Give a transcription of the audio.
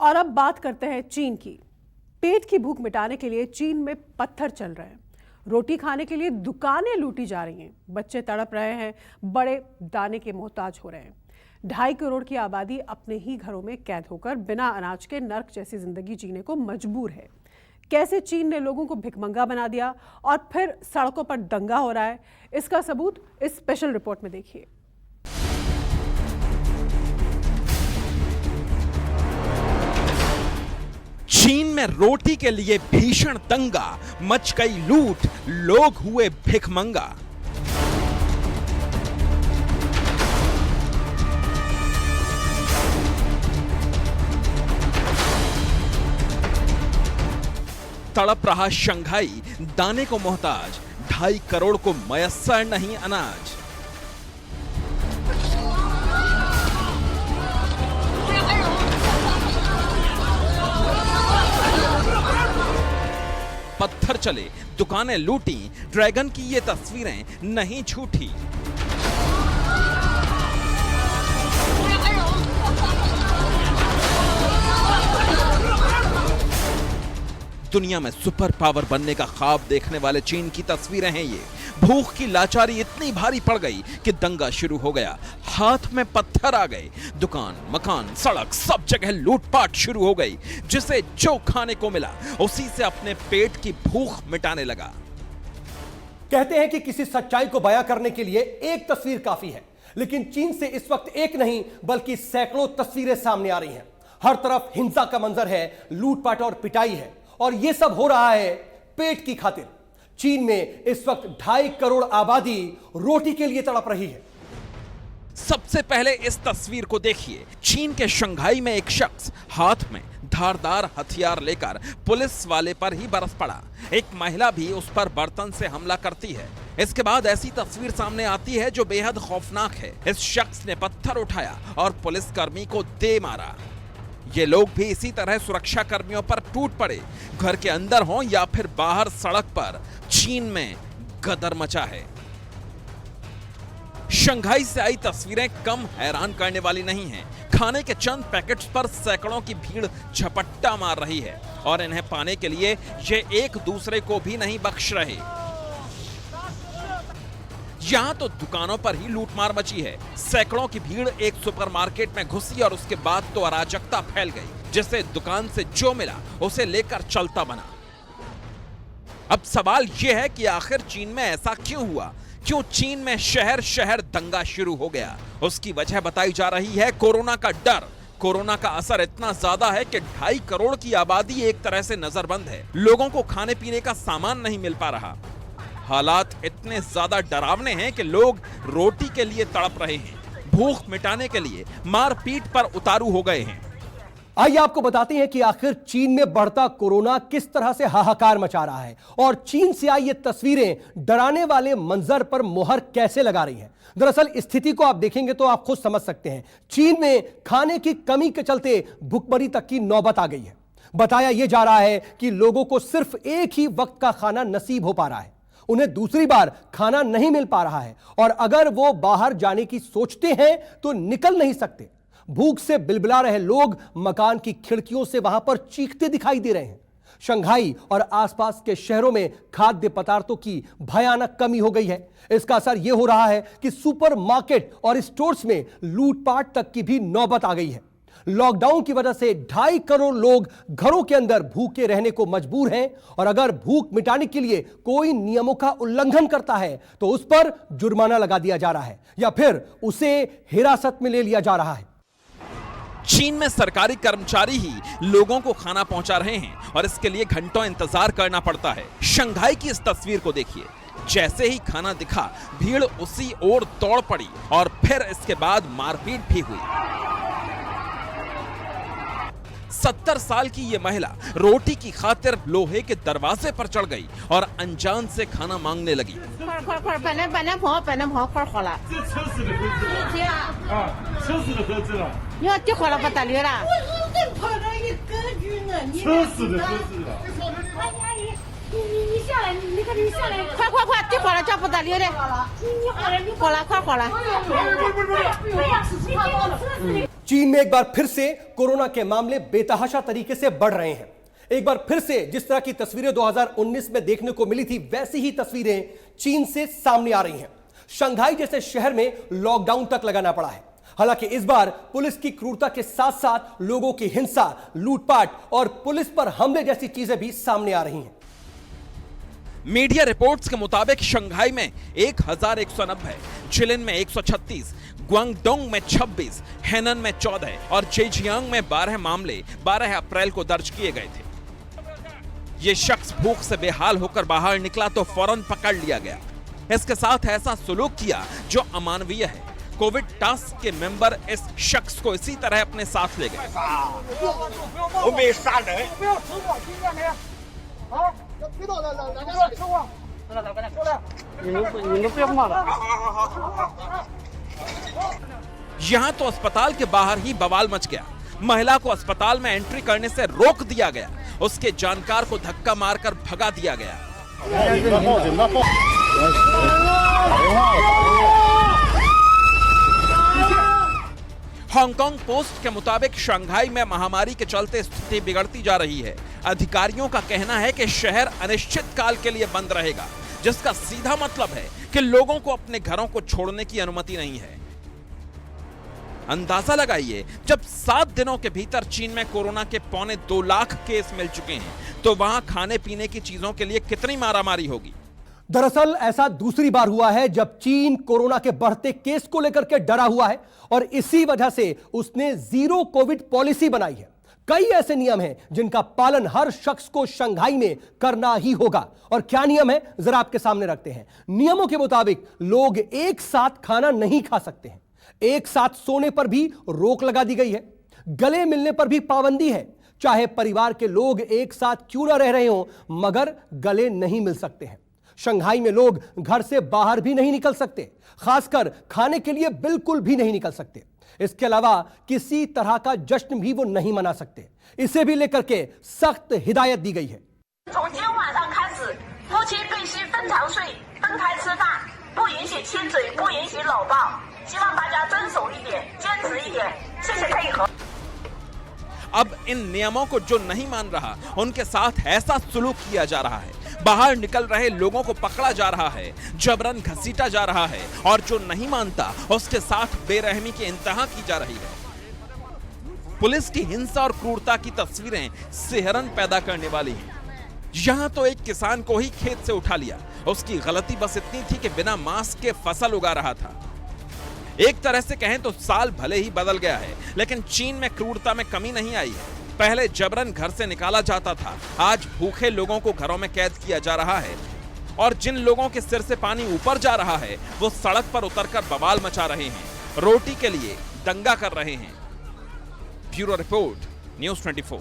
और अब बात करते हैं चीन की। पेट की भूख मिटाने के लिए चीन में पत्थर चल रहे हैं। रोटी खाने के लिए दुकानें लूटी जा रही हैं। बच्चे तड़प रहे हैं, बड़े दाने के मोहताज हो रहे हैं। 2.5 करोड़ की आबादी अपने ही घरों में कैद होकर बिना अनाज के नर्क जैसी जिंदगी जीने को मजबूर है। कैसे चीन ने लोगों को भिखमंगा बना दिया और फिर सड़कों पर दंगा हो रहा है, इसका सबूत इस स्पेशल रिपोर्ट में देखिए। चीन में रोटी के लिए भीषण दंगा, मच गई लूट, लोग हुए भिखमंगा। तड़प रहा शंघाई, दाने को मोहताज, 2.5 करोड़ को मयस्सर नहीं अनाज। पत्थर चले, दुकानें लूटी, ड्रैगन की ये तस्वीरें नहीं झूठी। दुनिया में सुपर पावर बनने का ख्वाब देखने वाले चीन की तस्वीरें हैं ये। भूख की लाचारी इतनी भारी पड़ गई कि दंगा शुरू हो गया। हाथ में पत्थर आ गए। दुकान, मकान, सड़क, सब जगह लूटपाट शुरू हो गई। जिसे जो खाने को मिला उसी से अपने पेट की भूख मिटाने लगा। कहते हैं कि किसी सच्चाई को बयां करने के लिए एक तस्वीर काफी है, लेकिन चीन से इस वक्त एक नहीं बल्कि सैकड़ों तस्वीरें सामने आ रही हैं। हर तरफ हिंसा का मंजर है, लूटपाट और पिटाई है, और यह सब हो रहा है पेट की खातिर। चीन में इस वक्त 2.5 करोड़ आबादी रोटी के लिए तड़प रही है। सबसे पहले इस तस्वीर को देखिए। चीन के शंघाई में एक शख्स हाथ में धारदार हथियार लेकर पुलिस वाले पर ही बरस पड़ा। एक महिला भी उस पर बर्तन से हमला करती है। इसके बाद ऐसी तस्वीर सामने आती है जो बेहद खौफनाक है। इस शख्स ने पत्थर उठाया और पुलिसकर्मी को दे मारा। ये लोग भी इसी तरह सुरक्षा कर्मियों पर टूट पड़े। घर के अंदर हो या फिर बाहर सड़क पर, चीन में गदर मचा है। शंघाई से आई तस्वीरें कम हैरान करने वाली नहीं हैं। खाने के चंद पैकेट्स पर सैकड़ों की भीड़ झपट्टा मार रही है और इन्हें पाने के लिए ये एक दूसरे को भी नहीं बख्श रहे। यहां तो दुकानों पर ही लूटमार मची है। सैकड़ों की भीड़ एक सुपरमार्केट में घुसी और उसके बाद तो अराजकता फैल गई, जिसे दुकान से जो मिला उसे लेकर चलता बना। अब सवाल यह है कि आखिर चीन में ऐसा क्यों हुआ? क्यों चीन में शहर शहर दंगा शुरू हो गया? उसकी वजह बताई जा रही है कोरोना का डर। कोरोना का असर इतना ज्यादा है कि 2.5 करोड़ की आबादी एक तरह से नजरबंद है। लोगों को खाने पीने का सामान नहीं मिल पा रहा। हालात इतने ज्यादा डरावने हैं कि लोग रोटी के लिए तड़प रहे हैं। भूख मिटाने के लिए मारपीट पर उतारू हो गए हैं। आइए आपको बताते हैं कि आखिर चीन में बढ़ता कोरोना किस तरह से हाहाकार मचा रहा है और चीन से आई ये तस्वीरें डराने वाले मंजर पर मोहर कैसे लगा रही हैं। दरअसल स्थिति को आप देखेंगे तो आप खुद समझ सकते हैं। चीन में खाने की कमी के चलते भुखमरी तक की नौबत आ गई है। बताया यह जा रहा है कि लोगों को सिर्फ एक ही वक्त का खाना नसीब हो पा रहा है। उन्हें दूसरी बार खाना नहीं मिल पा रहा है और अगर वो बाहर जाने की सोचते हैं तो निकल नहीं सकते। भूख से बिलबिला रहे लोग मकान की खिड़कियों से वहां पर चीखते दिखाई दे रहे हैं। शंघाई और आसपास के शहरों में खाद्य पदार्थों की भयानक कमी हो गई है। इसका असर यह हो रहा है कि सुपरमार्केट और स्टोर्स में लूटपाट तक की भी नौबत आ गई है। लॉकडाउन की वजह से 2.5 करोड़ लोग घरों के अंदर भूखे रहने को मजबूर हैं और अगर भूख मिटाने के लिए कोई नियमों का उल्लंघन करता है तो उस पर जुर्माना लगा दिया जा रहा है या फिर उसे हिरासत में ले लिया जा रहा है। चीन में सरकारी कर्मचारी ही लोगों को खाना पहुंचा रहे हैं और इसके लिए घंटों इंतजार करना पड़ता है। शंघाई की इस तस्वीर को देखिए। जैसे ही खाना दिखा, भीड़ उसी ओर दौड़ पड़ी और फिर इसके बाद मारपीट भी हुई। 70 साल की ये महिला रोटी की खातिर लोहे के दरवाजे पर चढ़ गई और अनजान से खाना मांगने लगी। चीन में एक बार फिर से कोरोना के मामले बेतहाशा तरीके से बढ़ रहे हैं। एक बार फिर से जिस तरह की तस्वीरें 2019 में देखने को मिली थी, वैसी ही तस्वीरें चीन से सामने आ रही हैं। शंघाई जैसे शहर में लॉकडाउन तक लगाना पड़ा है। हालांकि इस बार पुलिस की क्रूरता के साथ साथ लोगों की हिंसा, लूटपाट और पुलिस पर हमले जैसी चीजें भी सामने आ रही हैं। मीडिया रिपोर्ट्स के मुताबिक शंघाई में 1190, चिलिन में 136, ग्वांगडोंग में 26, हेनन में 14 और जेजियांग में 12 मामले 12 अप्रैल को दर्ज किए गए थे। ये शख्स भूख से बेहाल होकर बाहर निकला तो फौरन पकड़ लिया गया। इसके साथ ऐसा सुलूक किया जो अमानवीय है। कोविड टास्क के मेंबर इस शख्स को इसी तरह अपने साथ ले गए। यहां तो अस्पताल के बाहर ही बवाल मच गया। महिला को अस्पताल में एंट्री करने से रोक दिया गया। उसके जानकार को धक्का मारकर भगा दिया गया। हांगकांग पोस्ट के मुताबिक शंघाई में महामारी के चलते स्थिति बिगड़ती जा रही है। अधिकारियों का कहना है कि शहर अनिश्चित काल के लिए बंद रहेगा, जिसका सीधा मतलब है कि लोगों को अपने घरों को छोड़ने की अनुमति नहीं है। अंदाजा लगाइए, जब 7 दिनों के भीतर चीन में कोरोना के 2.25 लाख केस मिल चुके हैं, तो वहां खाने पीने की चीजों के लिए कितनी मारामारी होगी। दरअसल ऐसा दूसरी बार हुआ है जब चीन कोरोना के बढ़ते केस को लेकर के डरा हुआ है और इसी वजह से उसने जीरो कोविड पॉलिसी बनाई है। कई ऐसे नियम हैं जिनका पालन हर शख्स को शंघाई में करना ही होगा। और क्या नियम है, जरा आपके सामने रखते हैं। नियमों के मुताबिक लोग एक साथ खाना नहीं खा सकते हैं। एक साथ सोने पर भी रोक लगा दी गई है। गले मिलने पर भी पाबंदी है। चाहे परिवार के लोग एक साथ क्यों ना रह रहे हों, मगर गले नहीं मिल सकते हैं। शंघाई में लोग घर से बाहर भी नहीं निकल सकते, खासकर खाने के लिए बिल्कुल भी नहीं निकल सकते। इसके अलावा किसी तरह का जश्न भी वो नहीं मना सकते। इसे भी लेकर के सख्त हिदायत दी गई है। अब इन नियमों को जो नहीं मान रहा, उनके साथ ऐसा सुलूक किया जा रहा है। बाहर निकल रहे लोगों को पकड़ा जा रहा है, जबरन घसीटा जा रहा है और जो नहीं मानता उसके साथ बेरहमी की इंतहा की जा रही है। पुलिस की हिंसा और क्रूरता की तस्वीरें सिहरन पैदा करने वाली हैं। यहां तो एक किसान को ही खेत से उठा लिया। उसकी गलती बस इतनी थी कि बिना मास्क के फसल उगा रहा था। एक तरह से कहें तो साल भले ही बदल गया है, लेकिन चीन में क्रूरता में कमी नहीं आई है। पहले जबरन घर से निकाला जाता था, आज भूखे लोगों को घरों में कैद किया जा रहा है। और जिन लोगों के सिर से पानी ऊपर जा रहा है, वो सड़क पर उतरकर बवाल मचा रहे हैं, रोटी के लिए दंगा कर रहे हैं। Bureau report, news 24।